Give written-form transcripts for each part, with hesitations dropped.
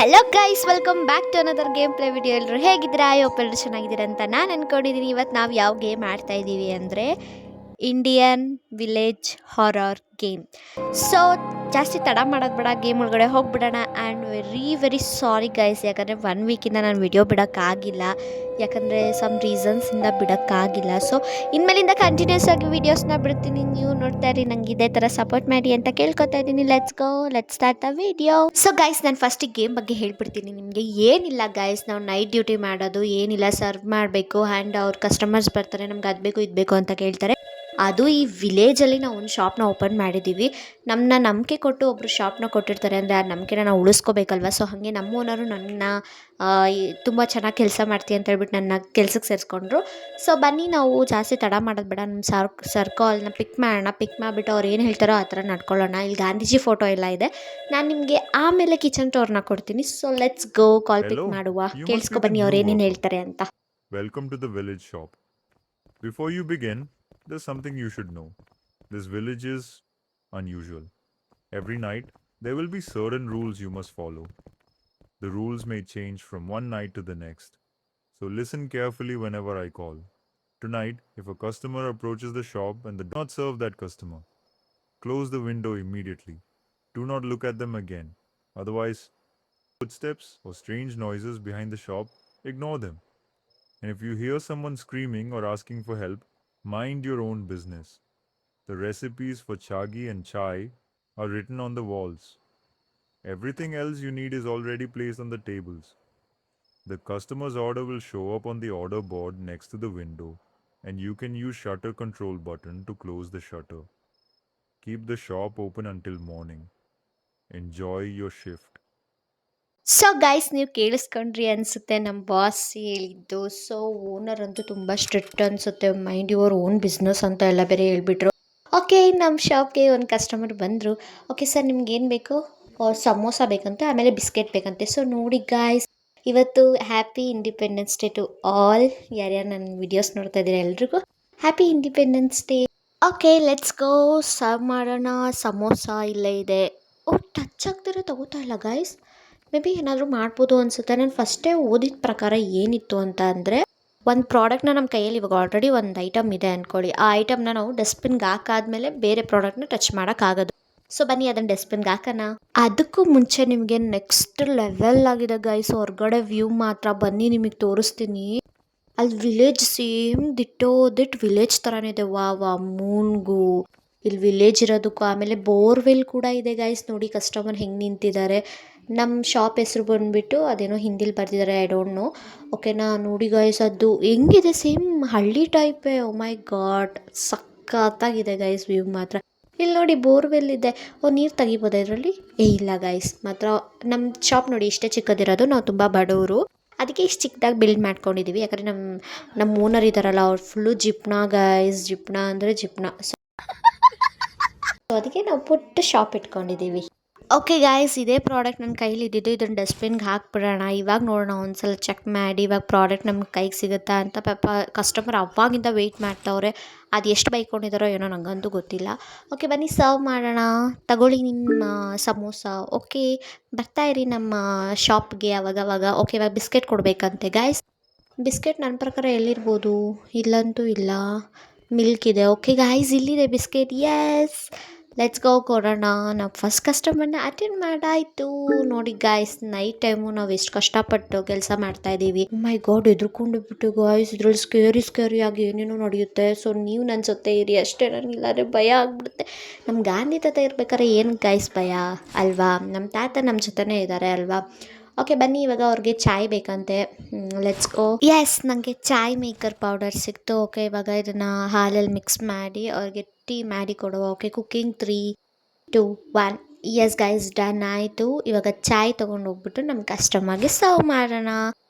Hello guys, welcome back to another game play video. ಎಲ್ಲರೂ ಹೇಗಿದ್ದೀರಾ? ಎಲ್ಲರೂ ಚೆನ್ನಾಗಿದ್ದೀರಾ ಅಂತ ನಾನು ಅಂದ್ಕೊಂಡಿದ್ದೀನಿ. ಇವತ್ತು ನಾವು ಯಾವ ಗೇಮ್ ಆಡ್ತಾ ಇದ್ದೀವಿ ಅಂದರೆ Indian village horror game. So ಜಾಸ್ತಿ ತಡ ಮಾಡೋದು ಬೇಡ, ಗೇಮ್ ಒಳಗಡೆ ಹೋಗ್ಬಿಡೋಣ. ಆ್ಯಂಡ್ ವೆರಿ ಸಾರಿ ಗೈಸ್, ಯಾಕಂದರೆ 1 ವೀಕಿಂದ ನಾನು ವಿಡಿಯೋ ಬಿಡೋಕ್ಕಾಗಿಲ್ಲ, ಯಾಕಂದರೆ ಸಮ್ ರೀಸನ್ಸಿಂದ ಬಿಡೋಕ್ಕಾಗಿಲ್ಲ. ಸೊ ಇನ್ಮೇಲಿಂದ ಕಂಟಿನ್ಯೂಸ್ ಆಗಿ ವೀಡಿಯೋಸ್ನ ಬಿಡ್ತೀನಿ, ನೀವು ನೋಡ್ತಾ ಇರಿ, ನಂಗೆ ಇದೇ ಥರ ಸಪೋರ್ಟ್ ಮಾಡಿ ಅಂತ ಕೇಳ್ಕೊತಾ ಇದ್ದೀನಿ. Let's start the video. So guys, ನಾನು ಫಸ್ಟಿಗೆ ಗೇಮ್ ಬಗ್ಗೆ ಹೇಳ್ಬಿಡ್ತೀನಿ ನಿಮಗೆ. ಏನಿಲ್ಲ ಗೈಸ್, ನಾವು ನೈಟ್ ಡ್ಯೂಟಿ ಮಾಡೋದು ಏನಿಲ್ಲ, ಸರ್ವ್ ಮಾಡಬೇಕು. ಆ್ಯಂಡ್ ಅವ್ರ ಕಸ್ಟಮರ್ಸ್ ಬರ್ತಾರೆ, ನಮ್ಗೆ ಅದು ಬೇಕು ಇದು ಬೇಕು ಅಂತ ಕೇಳ್ತಾರೆ. ಅದು ಈ ವಿಲೇಜಲ್ಲಿ ನಾವು ಒಂದು ಶಾಪ್ನ ಓಪನ್ ಮಾಡಿದ್ದೀವಿ. ನಮ್ಮನ್ನ ನಂಬಿಕೆ ಕೊಟ್ಟು ಒಬ್ಬರು ಶಾಪ್ನ ಕೊಟ್ಟಿರ್ತಾರೆ, ಅಂದರೆ ಆ ನಂಬಿಕೆನ ನಾವು ಉಳಿಸ್ಕೋಬೇಕಲ್ವ. ಸೊ ಹಾಗೆ ನಮ್ಮ ಓನರು ನನ್ನ ತುಂಬ ಚೆನ್ನಾಗಿ ಕೆಲಸ ಮಾಡ್ತೀವಿ ಅಂತ ಹೇಳ್ಬಿಟ್ಟು ನನ್ನ ಕೆಲ್ಸಕ್ಕೆ ಸೇರಿಸ್ಕೊಂಡ್ರು. ಸೊ ಬನ್ನಿ, ನಾವು ಜಾಸ್ತಿ ತಡ ಮಾಡೋದು ಬೇಡ, ನಮ್ಮ ಸರ್ಕಲ್ನ ಪಿಕ್ ಮಾಡೋಣ. ಪಿಕ್ ಮಾಡಿಬಿಟ್ಟು ಅವ್ರು ಏನು ಹೇಳ್ತಾರೋ ಆ ಥರ ನಡ್ಕೊಳ್ಳೋಣ. ಇಲ್ಲಿ ಗಾಂಧೀಜಿ ಫೋಟೋ ಎಲ್ಲ ಇದೆ. ನಾನು ನಿಮಗೆ ಆಮೇಲೆ ಕಿಚನ್ ಟೋರ್ನ ಕೊಡ್ತೀನಿ. ಸೊ ಲೆಟ್ಸ್ ಗೋ, ಕಾಲ್ ಪಿಕ್ ಮಾಡುವ. ಕೇಳಿಸ್ಕೊ ಬನ್ನಿ ಅವ್ರು ಏನೇನು ಹೇಳ್ತಾರೆ ಅಂತ. Welcome to the village shop. Before you begin, there's something you should know. This village is unusual. Every night, there will be certain rules you must follow. The rules may change from one night to the next. So listen carefully whenever I call. Tonight, if a customer approaches the shop and do not serve that customer, close the window immediately. Do not look at them again. Otherwise, footsteps or strange noises behind the shop, ignore them. And if you hear someone screaming or asking for help, mind your own business. The recipes for chagi and chai are written on the walls. Everything else you need is already placed on the tables. The customer's order will show up on the order board next to the window, and you can use shutter control button to close the shutter. Keep the shop open until morning. Enjoy your shift. So guys, ನೀವು ಕೇಳಿಸ್ಕೊಂಡ್ರಿ ಅನಿಸುತ್ತೆ ನಮ್ಮ boss ಹೇಳಿದ್ದು. So owner ಅಂತೂ ತುಂಬ strict ಅನಿಸುತ್ತೆ. Mind your own business ಅಂತ ಎಲ್ಲ ಬೇರೆ ಹೇಳ್ಬಿಟ್ರು. ಓಕೆ, ನಮ್ಮ ಶಾಪ್ಗೆ ಒಂದು ಕಸ್ಟಮರ್ ಬಂದರು. ಓಕೆ ಸರ್, ನಿಮ್ಗೇನು ಬೇಕು? ಸಮೋಸ ಬೇಕಂತೆ, ಆಮೇಲೆ ಬಿಸ್ಕೆಟ್ ಬೇಕಂತೆ. ಸೊ ನೋಡಿ ಗಾಯ್ಸ್, ಇವತ್ತು happy independence day to all. ಯಾರ್ಯಾರು ನನ್ನ ವಿಡಿಯೋಸ್ ನೋಡ್ತಾ ಇದ್ದೀರಾ ಎಲ್ರಿಗೂ happy independence day. Okay, let's go, serve ಮಾಡೋಣ. ಸಮೋಸ ಇಲ್ಲೇ ಇದೆ. ಟಚ್ ಆಗ್ತಿರೋ ತಗೋತಾ ಇಲ್ಲ ಗಾಯ್ಸ್. ಮೇ ಬಿ ಏನಾದರೂ ಮಾಡ್ಬೋದು ಅನಿಸುತ್ತೆ. ನಾನು ಫಸ್ಟೇ ಓದಿದ ಪ್ರಕಾರ ಏನಿತ್ತು ಅಂತ ಅಂದರೆ, ಒಂದು ಪ್ರಾಡಕ್ಟ್ನ ನಮ್ಮ ಕೈಯಲ್ಲಿ ಇವಾಗ ಆಲ್ರೆಡಿ ಒಂದು ಐಟಮ್ ಇದೆ ಅಂದ್ಕೊಳ್ಳಿ. ಆ ಐಟಮ್ನ ನಾವು ಡಸ್ಟ್ಬಿನ್ಗೆ ಹಾಕಾದ್ಮೇಲೆ ಬೇರೆ ಪ್ರಾಡಕ್ಟ್ನ ಟಚ್ ಮಾಡೋಕ್ಕಾಗೋದು. ಸೊ ಬನ್ನಿ, ಅದನ್ನು ಡಸ್ಟ್ಬಿನ್ಗೆ ಹಾಕೋಣ. ಅದಕ್ಕೂ ಮುಂಚೆ ನಿಮಗೆ ನೆಕ್ಸ್ಟ್ ಲೆವೆಲ್ ಆಗಿದೆ ಗೈಸ್, ಹೊರಗಡೆ ವ್ಯೂ ಮಾತ್ರ. ಬನ್ನಿ ನಿಮಗೆ ತೋರಿಸ್ತೀನಿ. ಅಲ್ಲಿ ವಿಲೇಜ್ ಸೇಮ್ ದಿಟ್ಟು ವಿಲೇಜ್ ಥರನೇ ಇದೆ. ವಾ ಮೂನ್ಗೂ ಇಲ್ಲಿ ವಿಲೇಜ್ ಇರೋದಕ್ಕೂ. ಆಮೇಲೆ ಬೋರ್ವೆಲ್ ಕೂಡ ಇದೆ ಗೈಸ್. ನೋಡಿ ಕಸ್ಟಮರ್ ಹೆಂಗೆ ನಿಂತಿದ್ದಾರೆ. ನಮ್ಮ ಶಾಪ್ ಹೆಸರು ಬಂದುಬಿಟ್ಟು ಅದೇನೋ ಹಿಂದಿಲಿ ಬರ್ತಿದ್ದಾರೆ, ಐ ಡೋಂಟ್ ನೋ. ಓಕೆನಾ, ನೋಡಿ ಗೈಸ್, ಅದು ಹೆಂಗಿದೆ, ಸೇಮ್ ಹಳ್ಳಿ ಟೈಪೇ. ಓ ಮೈ ಗಾಡ್, ಸಖತ್ತಾಗಿದೆ ಗೈಸ್ ವ್ಯೂ ಮಾತ್ರ. ಇಲ್ಲಿ ನೋಡಿ ಬೋರ್ವೆಲ್ ಇದೆ. ನೀರು ತೆಗಿಬೋದಾ ಇದರಲ್ಲಿ? ಇಲ್ಲ ಗೈಸ್, ಮಾತ್ರ ನಮ್ಮ ಶಾಪ್ ನೋಡಿ ಇಷ್ಟೇ ಚಿಕ್ಕದಿರೋದು. ನಾವು ತುಂಬ ಬಡವರು, ಅದಕ್ಕೆ ಇಷ್ಟು ಚಿಕ್ಕದಾಗಿ ಬಿಲ್ಡ್ ಮಾಡ್ಕೊಂಡಿದ್ದೀವಿ. ಯಾಕಂದರೆ ನಮ್ಮ ಓನರ್ ಇದ್ದಾರಲ್ಲ, ಅವ್ರು ಫುಲ್ಲು ಜಿಪ್ನಾ ಗೈಸ್. ಜಿಪ್ನಾ ಅಂದರೆ ಜಿಪ್ನಾ. ಸೊ ಅದಕ್ಕೆ ನಾವು ಪುಟ್ಟ ಶಾಪ್ ಇಟ್ಕೊಂಡಿದ್ದೀವಿ. ಓಕೆ ಗಾಯ್ಸ್, ಇದೇ ಪ್ರಾಡಕ್ಟ್ ನನ್ನ ಕೈಲಿ ಇದ್ದಿದ್ದು. ಇದನ್ನು ಡಸ್ಟ್ಬಿನ್ಗೆ ಹಾಕ್ಬಿಡೋಣ. ಇವಾಗ ನೋಡೋಣ, ಒಂದ್ಸಲ ಚೆಕ್ ಮಾಡಿ ಇವಾಗ ಪ್ರಾಡಕ್ಟ್ ನಮ್ಮ ಕೈಗೆ ಸಿಗುತ್ತಾ ಅಂತ. ಪಾಪ ಕಸ್ಟಮರ್ ಅವಾಗಿಂದ ವೆಯ್ಟ್ ಮಾಡ್ತಾವ್ರೆ. ಅದು ಎಷ್ಟು ಬೈಕೊಂಡಿದ್ದಾರೋ ಏನೋ, ನನಗಂತೂ ಗೊತ್ತಿಲ್ಲ. ಓಕೆ ಬನ್ನಿ, ಸರ್ವ್ ಮಾಡೋಣ. ತಗೊಳ್ಳಿ ನಿಮ್ಮ ಸಮೋಸ. ಓಕೆ, ಬರ್ತಾಯಿರಿ ನಮ್ಮ ಶಾಪ್ಗೆ ಅವಾಗವಾಗ. ಓಕೆ, ಇವಾಗ ಬಿಸ್ಕೆಟ್ ಕೊಡಬೇಕಂತೆ ಗಾಯ್ಸ್. ಬಿಸ್ಕೆಟ್ ನನ್ನ ಪ್ರಕಾರ ಎಲ್ಲಿರ್ಬೋದು? ಇಲ್ಲಂತೂ ಇಲ್ಲ. ಮಿಲ್ಕ್ ಇದೆ. ಓಕೆ ಗಾಯ್ಸ್, ಇಲ್ಲಿದೆ ಬಿಸ್ಕೆಟ್. ಎಸ್, ಲೆಟ್ಸ್ ಗೋ, ಕೊಡೋಣ. ನಾವು ಫಸ್ಟ್ ಕಸ್ಟಮರ್ನ ಅಟೆಂಡ್ ಮಾಡಾಯಿತು. ನೋಡಿ ಗಾಯ್ಸ್, ನೈಟ್ ಟೈಮು ನಾವು ಎಷ್ಟು ಕಷ್ಟಪಟ್ಟು ಕೆಲಸ ಮಾಡ್ತಾಯಿದ್ದೀವಿ. ಮೈ ಗಾಡ್, ಎದ್ರುಕೊಂಡು ಬಿಟ್ಟು ಗಾಯ್ಸ್. ಇದ್ರಲ್ಲಿ ಸ್ಕೇರಿ ಆಗಿ ಏನೇನೋ ನಡೆಯುತ್ತೆ. ಸೊ ನೀವು ನನ್ನ ಜೊತೆ ಇರಿ ಅಷ್ಟೇ. ನನಗಿಲ್ಲಾಂದರೆ ಭಯ ಆಗಿಬಿಡುತ್ತೆ. ನಮ್ಮ ಗಾಂಧಿ ತಾತ ಇರ್ಬೇಕಾದ್ರೆ ಏನು ಗಾಯ್ಸ್ ಭಯ ಅಲ್ವಾ? ನಮ್ಮ ತಾತ ನಮ್ಮ ಜೊತೆನೇ ಇದ್ದಾರೆ ಅಲ್ವಾ? ಓಕೆ ಬನ್ನಿ, ಇವಾಗ ಅವ್ರಿಗೆ ಚಾಯ್ ಬೇಕಂತೆ. Let's go. ಎಸ್, ನನಗೆ ಚಾಯ್ ಮೇಕರ್ ಪೌಡರ್ ಸಿಕ್ತು. ಓಕೆ, ಇವಾಗ ಇದನ್ನು ಹಾಲಲ್ಲಿ ಮಿಕ್ಸ್ ಮಾಡಿ ಅವ್ರಿಗೆ ಟೀ ಮಾಡಿ ಕೊಡುವ. Okay, cooking 3, 2, 1. Yes guys, done ಆಯಿತು. ಇವಾಗ ಚಾಯ್ ತೊಗೊಂಡು ಹೋಗ್ಬಿಟ್ಟು ನಮ್ಮ ಕಸ್ಟಮರ್ಗೆ ಸರ್ವ್ ಮಾಡೋಣ.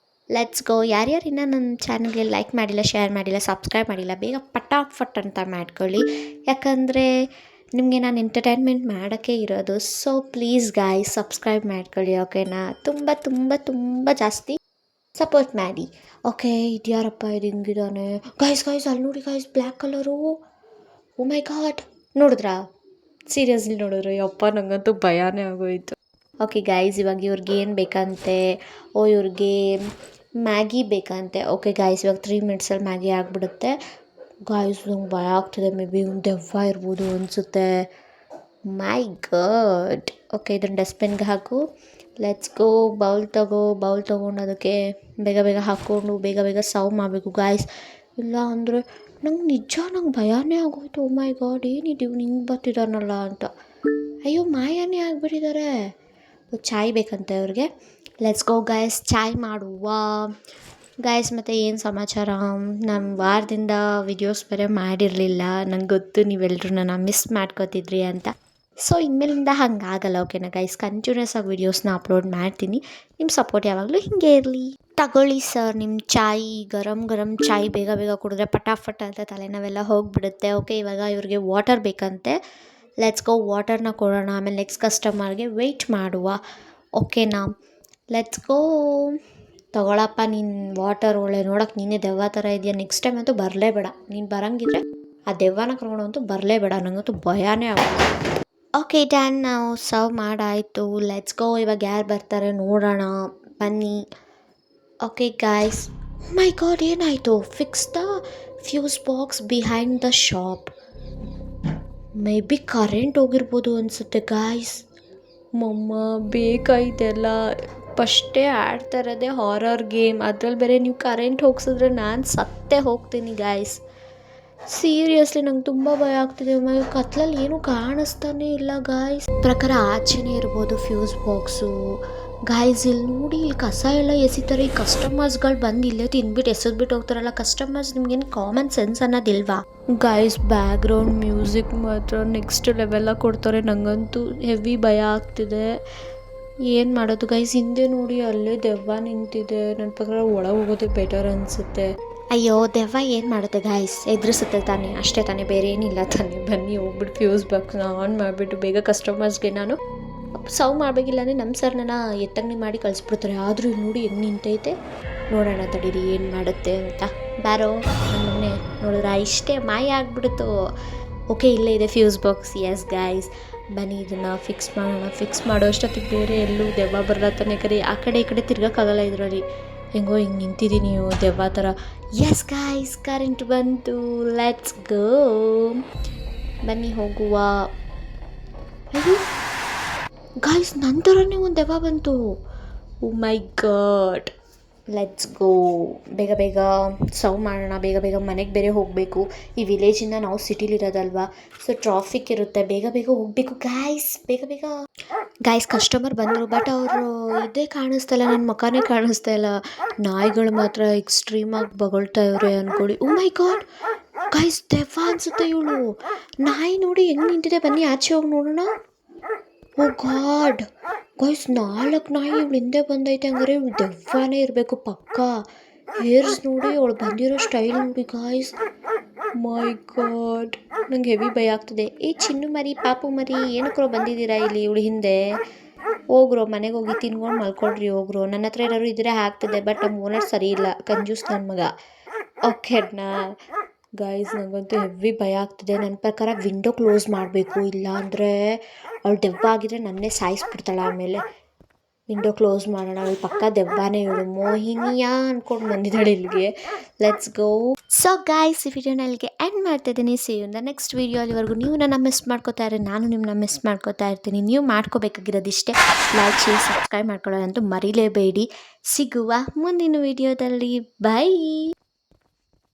Let's go. ಯಾರ್ಯಾರು ಇನ್ನೂ ನನ್ನ ಚಾನಲ್ಗೆ ಲೈಕ್ ಮಾಡಿಲ್ಲ, ಶೇರ್ ಮಾಡಿಲ್ಲ, ಸಬ್ಸ್ಕ್ರೈಬ್ ಮಾಡಿಲ್ಲ, ಬೇಗ ಪಟಾಫಟ್ ಅಂತ ಮಾಡ್ಕೊಳ್ಳಿ. ಯಾಕಂದರೆ ನಿಮಗೆ ನಾನು ಎಂಟರ್ಟೈನ್ಮೆಂಟ್ ಮಾಡೋಕ್ಕೆ ಇರೋದು. ಸೊ ಪ್ಲೀಸ್ ಗಾಯ್ಸ್, ಸಬ್ಸ್ಕ್ರೈಬ್ ಮಾಡ್ಕೊಳ್ಳಿ. ಓಕೆನಾ? ತುಂಬ ತುಂಬ ತುಂಬ ಜಾಸ್ತಿ ಸಪೋರ್ಟ್ ಮಾಡಿ. ಓಕೆ, ಇದ್ಯಾರಪ್ಪ ಇದು ಹಿಂಗಿದ್ದಾನೆ? ಗಾಯ್ಸ್ ಅಲ್ಲಿ ನೋಡಿ ಗಾಯ್ಸ್, ಬ್ಲ್ಯಾಕ್ ಕಲರು. ಓ ಮೈ ಗಾಡ್, ನೋಡಿದ್ರಾ? ಸೀರಿಯಸ್ಲಿ ನೋಡಿದ್ರು? ಯಪ್ಪ, ನನಗಂತೂ ಭಯನೇ ಆಗೋಯಿತು. ಓಕೆ ಗೈಸ್, ಇವಾಗ ಇವ್ರಿಗೆ ಏನು ಬೇಕಂತೆ? ಇವ್ರಿಗೆ ಮ್ಯಾಗಿ ಬೇಕಂತೆ. ಓಕೆ ಗೈಸ್, ಇವಾಗ 3 ಮಿನಿಟ್ಸಲ್ಲಿ ಮ್ಯಾಗಿ ಆಗಿಬಿಡುತ್ತೆ. ಗಾಯ್ಸ್ ನಂಗೆ ಭಯ ಆಗ್ತಿದೆ, ಮೇ ಬಿ ಒಂದು ದೆವ್ವ ಇರ್ಬೋದು ಅನಿಸುತ್ತೆ. ಮೈ ಗಾಡ್. ಓಕೆ, ಇದನ್ನು ಡಸ್ಟ್ಬಿನ್ಗೆ ಹಾಕು. Let's go. ಬೌಲ್ ತೊಗೊಂಡು ಅದಕ್ಕೆ ಬೇಗ ಬೇಗ ಹಾಕ್ಕೊಂಡು ಬೇಗ ಬೇಗ ಸರ್ವ್ ಮಾಡಬೇಕು ಗಾಯ್ಸ್. ಇಲ್ಲ ಅಂದರೆ ನಂಗೆ ಭಯನೇ ಆಗೋಯ್ತು. ಓ ಮೈ ಗಾಡ್, ಏನಿದು ಇವ್ನು ಹಿಂಗೆ ಬರ್ತಿದ್ದಾನಲ್ಲ ಅಂತ. ಅಯ್ಯೋ, ಮಾಯನೇ ಆಗಿಬಿಟ್ಟಿದ್ದಾರೆ. ಚಾಯ್ ಬೇಕಂತೆ ಅವ್ರಿಗೆ. ಲೆಟ್ಸ್ ಗೋ ಗಾಯ್ಸ್, ಚಾಯ್ ಮಾಡುವ. ಗಾಯ್ಸ್, ಮತ್ತು ಏನು ಸಮಾಚಾರ? ನಾನು ವಾರದಿಂದ ವಿಡಿಯೋಸ್ ಬೇರೆ ಮಾಡಿರಲಿಲ್ಲ. ನಂಗೆ ಗೊತ್ತು ನೀವೆಲ್ಲರೂ ನನ್ನ ಮಿಸ್ ಮಾಡ್ಕೋತಿದ್ರಿ ಅಂತ. ಸೊ ಇನ್ಮೇಲಿಂದ ಹಂಗಾಗಲ್ಲ, ಓಕೆನಾ ಗೈಸ್? ಕಂಟಿನ್ಯೂಸ್ ಆಗಿ ವೀಡಿಯೋಸ್ನ ಅಪ್ಲೋಡ್ ಮಾಡ್ತೀನಿ. ನಿಮ್ಮ ಸಪೋರ್ಟ್ ಯಾವಾಗಲೂ ಹಿಂಗೆ ಇರಲಿ. ತಗೊಳ್ಳಿ ಸರ್ ನಿಮ್ಮ ಚಾಯ್. ಗರಂ ಗರಂ ಚಾಯ್ ಬೇಗ ಬೇಗ ಕುಡಿದ್ರೆ ಪಟಾಫಟ್ ಅಂತ ತಲೆನೋವೆಲ್ಲ ಹೋಗಿಬಿಡುತ್ತೆ. ಓಕೆ, ಇವಾಗ ಇವ್ರಿಗೆ ವಾಟರ್ ಬೇಕಂತೆ. ಲೆಟ್ಸ್ ಗೋ, ವಾಟರ್ನ ಕೊಡೋಣ. ಆಮೇಲೆ ನೆಕ್ಸ್ಟ್ ಕಸ್ಟಮರ್ಗೆ ವೆಯ್ಟ್ ಮಾಡುವ, ಓಕೆನಾ? Let's go. ತಗೊಳಪ್ಪ ನೀನು ವಾಟರ್. ಒಳ್ಳೆ ನೋಡೋಕೆ ನೀನೇ ದೆವ್ವ ಥರ ಇದೆಯಾ. ನೆಕ್ಸ್ಟ್ ಟೈಮ್ ಅಂತೂ ಬರಲೇಬೇಡ. ನೀನು ಬರೋಂಗಿದ್ರೆ ಆ ದೆವ್ವನ ಕರ್ಕೊಂಡು ಅಂತೂ ಬರಲೇಬೇಡ. ನನಗಂತೂ ಭಯನೇ ಆಗೋದು. ಓಕೆ ಡ್ಯಾನ್, ನಾವು ಸರ್ವ್ ಮಾಡಾಯಿತು. Let's go. ಇವಾಗ ಯಾರು ಬರ್ತಾರೆ ನೋಡೋಣ, ಬನ್ನಿ. ಓಕೆ ಗಾಯ್ಸ್, ಮೈ ಗಾಡ್, ಏನಾಯಿತು? Fix the fuse box behind the shop. Maybe current ಹೋಗಿರ್ಬೋದು ಅನಿಸುತ್ತೆ ಗಾಯ್ಸ್. ಮಮ್ಮ ಬೇಕಾಯ್ತೆಲ್ಲ. ಫಸ್ಟೇ ಆಡ್ತಾ ಇರೋದೇ ಹಾರರ್ ಗೇಮ್, ಅದ್ರಲ್ಲಿ ಬೇರೆ ನೀವು ಕರೆಂಟ್ ಹೋಗ್ಸಿದ್ರೆ ನಾನು ಸತ್ತೇ ಹೋಗ್ತೀನಿ ಗಾಯ್ಸ್. ಸೀರಿಯಸ್ಲಿ ನಂಗೆ ತುಂಬ ಭಯ ಆಗ್ತಿದೆ. ಕತ್ಲಲ್ಲಿ ಏನೂ ಕಾಣಿಸ್ತಾನೆ ಇಲ್ಲ ಗಾಯ್ಸ್. ಪ್ರಕಾರ ಆಚೆನೇ ಇರ್ಬೋದು ಫ್ಯೂಸ್ ಬಾಕ್ಸು. ಗಾಯ್ಸ್ ಇಲ್ಲಿ ನೋಡಿ, ಇಲ್ಲಿ ಕಸ ಎಲ್ಲ ಎಸಿತಾರೆ. ಈ ಕಸ್ಟಮರ್ಸ್ಗಳು ಬಂದು ಇಲ್ಲೇ ತಿಂದ್ಬಿಟ್ಟು ಎಸೆದ್ಬಿಟ್ಟು ಹೋಗ್ತಾರಲ್ಲ ಕಸ್ಟಮರ್ಸ್. ನಿಮ್ಗೇನು ಕಾಮನ್ ಸೆನ್ಸ್ ಅನ್ನೋದಿಲ್ವಾ ಗಾಯ್ಸ್? ಬ್ಯಾಕ್ಗ್ರೌಂಡ್ ಮ್ಯೂಸಿಕ್ ಮಾತ್ರ ನೆಕ್ಸ್ಟ್ ಲೆವೆಲ್ಲ ಕೊಡ್ತಾರೆ. ನನಗಂತೂ ಹೆವಿ ಭಯ ಆಗ್ತಿದೆ. ಏನು ಮಾಡೋದು ಗೈಸ್? ಹಿಂದೆ ನೋಡಿ, ಅಲ್ಲೇ ದೆವ್ವ ನಿಂತಿದೆ. ನನ್ನ ಪ್ರಕಾರ ಒಳಗೆ ಹೋಗೋದೇ ಬೆಟರ್ ಅನಿಸುತ್ತೆ. ಅಯ್ಯೋ, ದೆವ್ವ ಏನು ಮಾಡುತ್ತೆ ಗಾಯ್ಸ್? ಎದುರಿಸುತ್ತೆ ತಾನೇ, ಅಷ್ಟೇ ತಾನೇ, ಬೇರೆ ಏನಿಲ್ಲ ತಾನೇ. ಬನ್ನಿ ಹೋಗ್ಬಿಟ್ಟು ಫ್ಯೂಸ್ ಬಾಕ್ಸ್ನ ಆನ್ ಮಾಡಿಬಿಟ್ಟು ಬೇಗ ಕಸ್ಟಮರ್ಸ್ಗೆ ನಾನು ಸರ್ವ್ ಮಾಡಬೇಕಿಲ್ಲ ಅಂದರೆ ನಮ್ಮ ಸರ್ ನನ್ನ ಎತ್ತಂಗಡಿ ಮಾಡಿ ಕಳಿಸ್ಬಿಡ್ತಾರೆ. ಆದರೂ ಇಲ್ಲಿ ನೋಡಿ ಹೆಂಗೆ ನಿಂತೈತೆ. ನೋಡೋಣ ತಡೀರಿ ಏನು ಮಾಡುತ್ತೆ ಅಂತ. ಬಾರೋ ನಮ್ಮನ್ನೇ ನೋಡಿದ್ರೆ ಇಷ್ಟೇ ಮಾಯ ಆಗಿಬಿಡುತ್ತೋ. ಓಕೆ, ಇಲ್ಲೇ ಇದೆ ಫ್ಯೂಸ್ ಬಾಕ್ಸ್. ಎಸ್ ಗಾಯ್ಸ್, ಬನ್ನಿ ಇದನ್ನು ಫಿಕ್ಸ್ ಮಾಡೋಣ. ಫಿಕ್ಸ್ ಮಾಡೋ ಅಷ್ಟೊತ್ತಿಗೆ ಬೇರೆ ಎಲ್ಲೂ ದೆವ್ವ ಬರಲತ್ತಾನೆ. ಕರಿ ಆ ಕಡೆ ಈ ಕಡೆ ತಿರ್ಗೋಕ್ಕಾಗಲ್ಲ ಇದರಲ್ಲಿ. ಹೆಂಗೋ ಹಿಂಗೆ ನಿಂತಿದ್ದೀನಿ ದೆವ್ವ ಥರ. ಎಸ್ ಗಾಯ್ಸ್, ಕರೆಂಟ್ ಬಂತು. Let's go. ಬನ್ನಿ ಹೋಗುವ. ಅಯ್ಯೋ ಗಾಯ್ಸ್, ನನ್ನ ಥರನೇ ಒಂದು ದೆವ್ವ ಬಂತು. ಓ ಮೈ ಗಾಡ್. Let's go. ಬೇಗ ಬೇಗ ಸರ್ವ್ ಮಾಡೋಣ. ಬೇಗ ಬೇಗ ಮನೆಗೆ ಬೇರೆ ಹೋಗಬೇಕು. ಈ ವಿಲೇಜಿಂದ ನಾವು ಸಿಟಿಲಿರೋದಲ್ವಾ, ಸೊ ಟ್ರಾಫಿಕ್ ಇರುತ್ತೆ. ಬೇಗ ಬೇಗ ಹೋಗಬೇಕು ಗಾಯ್ಸ್, ಬೇಗ ಬೇಗ. ಗಾಯ್ಸ್, ಕಸ್ಟಮರ್ ಬಂದರು, ಬಟ್ ಅವರು ಇದೇ ಕಾಣಿಸ್ತಾ ಇಲ್ಲ, ನನ್ನ ಮುಖನೇ ಕಾಣಿಸ್ತಾ ಇಲ್ಲ. ನಾಯಿಗಳು ಮಾತ್ರ ಎಕ್ಸ್ಟ್ರೀಮಾಗಿ ಬಗಳ್ತಾ ಇವ್ರೆ ಅಂದ್ಕೊಳ್ಳಿ. ಓ ಮೈ ಗಾಡ್ ಗಾಯ್ಸ್, ದೆವ್ವ ಅನಿಸುತ್ತೆ ಇವಳು. ನಾಯಿ ನೋಡಿ ಹೆಂಗೆ ನಿಂತಿದೆ. ಬನ್ನಿ ಆಚೆ ಹೋಗಿ ನೋಡೋಣ. ಓ ಗಾಡ್ ಗಾಯ್ಸ್, 4 ನಾಯಿ ಇವಳು ಹಿಂದೆ ಬಂದೈತೆ. ಹಂಗಾರೆ ಇವಳು ದೆವ್ವನೇ ಇರಬೇಕು ಪಕ್ಕ. ಹೇರ್ಸ್ ನೋಡಿ, ಅವಳು ಬಂದಿರೋ ಸ್ಟೈಲ್ ನೋಡಿ ಗಾಯ್ಸ್. ಮೈ ಗಾಡ್, ನಂಗೆ ಹೆವಿ ಭಯ ಆಗ್ತದೆ. ಚಿನ್ನು ಮರಿ, ಪಾಪು ಮರಿ, ಏನಕ್ರೋ ಬಂದಿದ್ದೀರಾ ಇಲ್ಲಿ ಇವಳು ಹಿಂದೆ? ಹೋಗ್ರೋ, ಮನೆಗೆ ಹೋಗಿ ತಿನ್ಕೊಂಡು ಮಲ್ಕೊಳ್ರಿ ಹೋಗ್ರು. ನನ್ನ ಹತ್ರ ಏನಾದ್ರು ಇದ್ರೆ ಆಗ್ತದೆ, ಬಟ್ ನಮ್ಮ ಓನರ್ ಸರಿ ಇಲ್ಲ, ಕಂಜೂಸ್ ನನ್ನ ಮಗ. ಓಕೆನಾ ಗಾಯ್ಸ್? ನನಗಂತೂ ಹೆವಿ ಭಯ ಆಗ್ತಿದೆ. ನನ್ನ ಪ್ರಕಾರ ವಿಂಡೋ ಕ್ಲೋಸ್ ಮಾಡಬೇಕು, ಇಲ್ಲ ಅಂದರೆ ಅವಳು ದೆವ್ವ ಆಗಿದ್ರೆ ನನ್ನೇ ಸಾಯಿಸ್ಬಿಡ್ತಾಳೆ. ಆಮೇಲೆ ವಿಂಡೋ ಕ್ಲೋಸ್ ಮಾಡೋಣ. ಅವಳು ಪಕ್ಕ ದೆವ್ವನೇ, ಇವಳು ಮೋಹಿನಿಯಾ ಅಂದ್ಕೊಂಡು ಬಂದಿದ್ದಾಳೆ ಇಲ್ಲಿಗೆ. Let's go. ಸೊ ಗಾಯ್ಸ್, ಈ ವಿಡಿಯೋನ ಇಲ್ಲಿಗೆ ಎಂಡ್ ಮಾಡ್ತಾಯಿದ್ದೀನಿ. See you in the next video. ಅಲ್ಲಿವರೆಗೂ ನೀವು ನನ್ನ ಮಿಸ್ ಮಾಡ್ಕೋತಾ ಇರಿ, ನಾನು ನಿಮ್ಮನ್ನ ಮಿಸ್ ಮಾಡ್ಕೋತಾ ಇರ್ತೀನಿ. ನೀವು ಮಾಡ್ಕೋಬೇಕಾಗಿರೋದಿಷ್ಟೇ, ಲೈಕ್ ಶೇರ್ ಸಬ್ಸ್ಕ್ರೈಬ್ ಮಾಡ್ಕೊಳ್ಳೋದಂತೂ ಮರಿಲೇಬೇಡಿ. ಸಿಗುವ ಮುಂದಿನ ವಿಡಿಯೋದಲ್ಲಿ. ಬೈ.